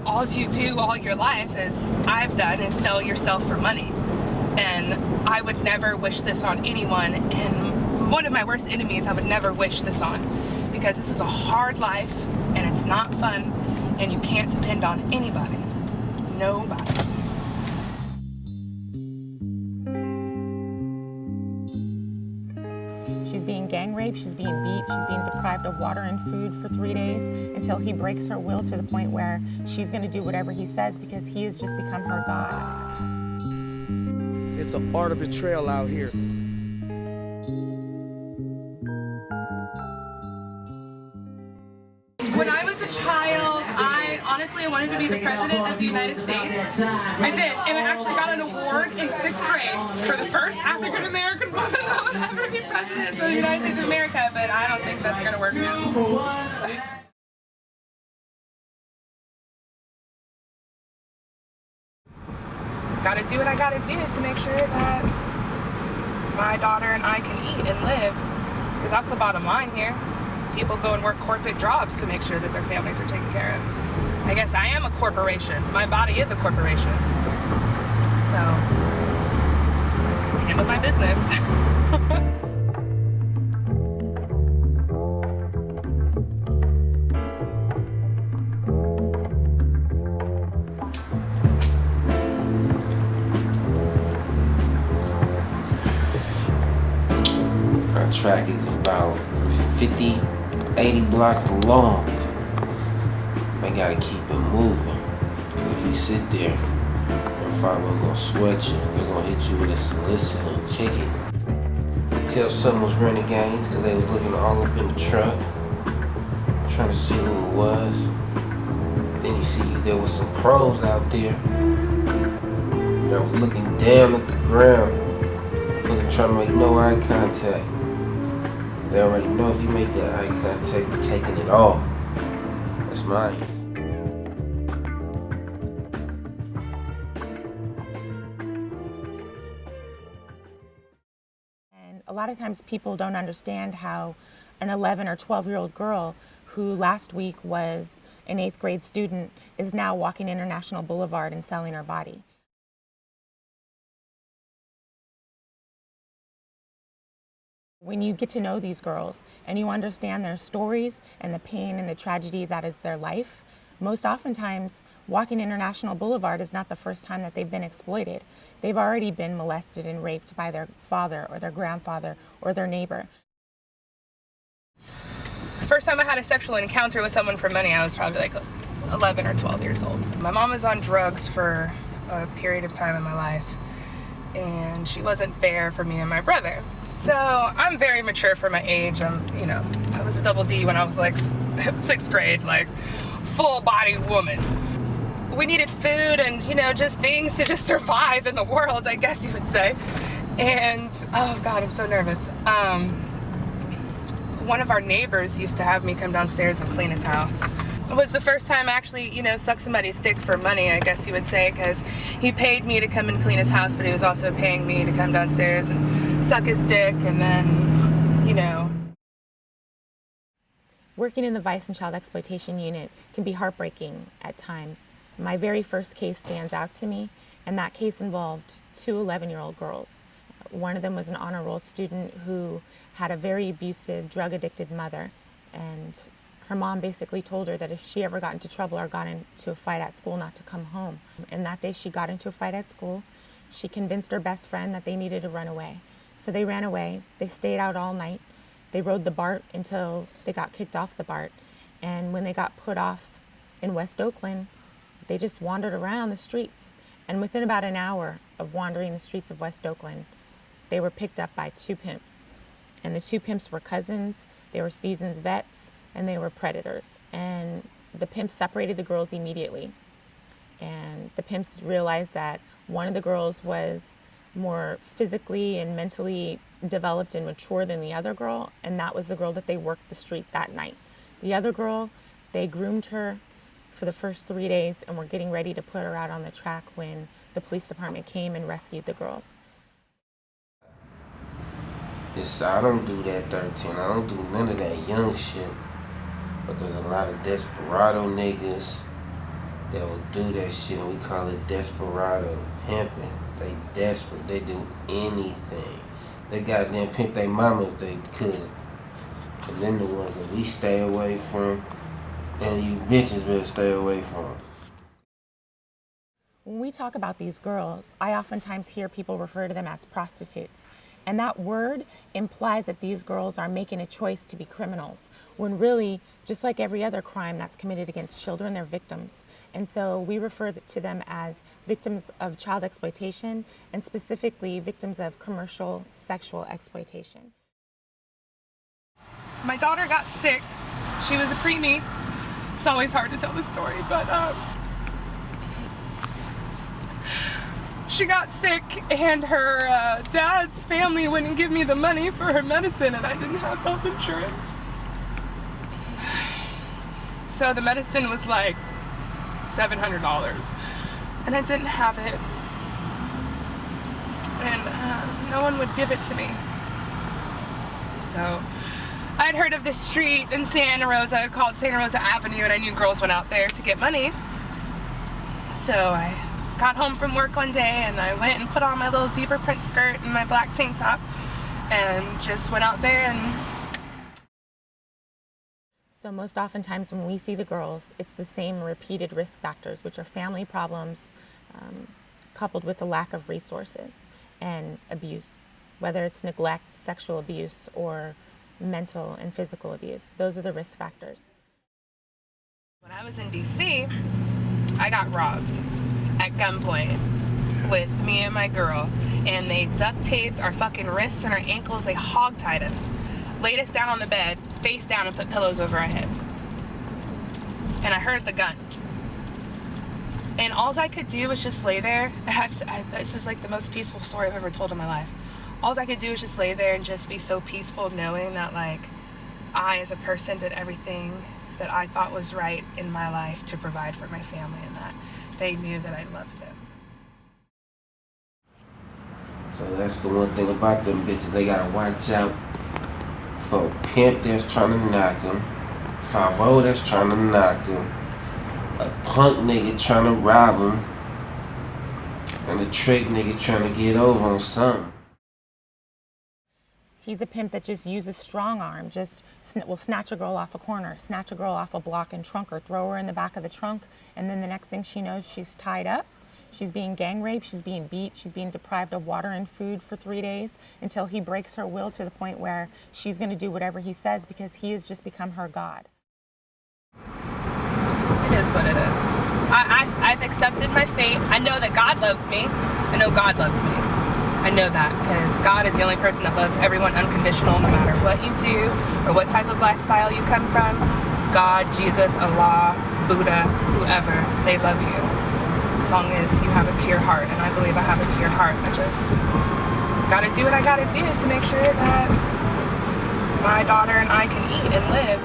All you do all your life, as I've done, is sell yourself for money. And I would never wish this on anyone, and one of my worst enemies I would never wish this on, because this is a hard life and it's not fun, and you can't depend on anybody. Nobody. She's being gang raped, she's being beat, she's being deprived of water and food for 3 days until he breaks her will to the point where she's going to do whatever he says because he has just become her god. It's an art of betrayal out here. When I was a child, I honestly wanted to be the president of the United States. I did, and I actually got an award in 6th grade for the first African-American woman that would ever be president of the United States of America, but I don't think that's going to work now. Gotta do what I gotta do to make sure that my daughter and I can eat and live, because that's the bottom line here. People go and work corporate jobs to make sure that their families are taken care of. I guess I am a corporation. My body is a corporation. So, handle my business. Our track is about 50, 80 blocks long. I gotta keep it moving. If you sit there, your father gonna sweat you. They're gonna hit you with a soliciting ticket. Tell someone's renegades because they was looking all up in the truck, trying to see who it was. Then you see there was some pros out there that was looking down at the ground, wasn't trying to make no eye contact. They already know if you make that eye contact, you're taking it all. That's mine. And a lot of times people don't understand how an 11 or 12-year-old girl who last week was an 8th grade student is now walking International Boulevard and selling her body. When you get to know these girls and you understand their stories and the pain and the tragedy that is their life, most oftentimes walking International Boulevard is not the first time that they've been exploited. They've already been molested and raped by their father or their grandfather or their neighbor. The first time I had a sexual encounter with someone for money, I was probably like 11 or 12 years old. My mom was on drugs for a period of time in my life, and she wasn't there for me and my brother. So I'm very mature for my age. I was a double D when I was like 6th grade, like full body woman. We needed food and, just things to just survive in the world, I guess you would say. And, oh God, I'm so nervous. One of our neighbors used to have me come downstairs and clean his house. It was the first time I actually, sucked somebody's dick for money, I guess you would say, because he paid me to come and clean his house, but he was also paying me to come downstairs and suck his dick, and then, Working in the Vice and Child Exploitation Unit can be heartbreaking at times. My very first case stands out to me, and that case involved 2 11-year-old girls. One of them was an honor roll student who had a very abusive, drug-addicted mother, and her mom basically told her that if she ever got into trouble or got into a fight at school, not to come home. And that day she got into a fight at school. She convinced her best friend that they needed to run away. So they ran away. They stayed out all night. They rode the BART until they got kicked off the BART. And when they got put off in West Oakland, they just wandered around the streets. And within about an hour of wandering the streets of West Oakland, they were picked up by 2 pimps. And the 2 pimps were cousins, they were seasoned vets, and they were predators. And the pimps separated the girls immediately. And the pimps realized that one of the girls was more physically and mentally developed and mature than the other girl, and that was the girl that they worked the street that night. The other girl, they groomed her for the first 3 days and were getting ready to put her out on the track when the police department came and rescued the girls. I don't do that 13. I don't do none of that young shit. But there's a lot of desperado niggas they'll do that shit, and we call it desperado pimping. They desperate, they do anything. They goddamn pimp their mama if they could. And then the ones that we stay away from, and you bitches better stay away from. When we talk about these girls, I oftentimes hear people refer to them as prostitutes. And that word implies that these girls are making a choice to be criminals, when really, just like every other crime that's committed against children, they're victims. And so we refer to them as victims of child exploitation, and specifically victims of commercial sexual exploitation. My daughter got sick. She was a preemie. It's always hard to tell the story, but she got sick, and her dad's family wouldn't give me the money for her medicine, and I didn't have health insurance. So the medicine was like $700, and I didn't have it. And no one would give it to me. So I'd heard of this street in Santa Rosa called Santa Rosa Avenue, and I knew girls went out there to get money. So I got home from work one day, and I went and put on my little zebra print skirt and my black tank top and just went out there. And so most oftentimes when we see the girls, it's the same repeated risk factors, which are family problems coupled with a lack of resources and abuse, whether it's neglect, sexual abuse, or mental and physical abuse. Those are the risk factors. When I was in DC, I got robbed at gunpoint with me and my girl, and they duct taped our fucking wrists and our ankles. They hog-tied us, laid us down on the bed, face down, and put pillows over our head. And I heard the gun. And all I could do was just lay there. This is like the most peaceful story I've ever told in my life. All I could do was just lay there and just be so peaceful, knowing that, like, I as a person did everything that I thought was right in my life to provide for my family, and that they knew that I loved them. So that's the one thing about them bitches. They gotta watch out for a pimp that's trying to knock them, 5-0 that's trying to knock them, a punk nigga trying to rob them, and a trick nigga trying to get over on something. He's a pimp that just uses strong arm, just will snatch a girl off a corner, snatch a girl off a block and trunk her, throw her in the back of the trunk, and then the next thing she knows, she's tied up, she's being gang raped, she's being beat, she's being deprived of water and food for 3 days until he breaks her will to the point where she's going to do whatever he says because he has just become her god. It is what it is. I've accepted my fate. I know that God loves me. I know God loves me. I know that because God is the only person that loves everyone unconditional, no matter what you do or what type of lifestyle you come from. God, Jesus, Allah, Buddha, whoever, they love you as long as you have a pure heart. And I believe I have a pure heart. I just gotta do what I gotta do to make sure that my daughter and I can eat and live.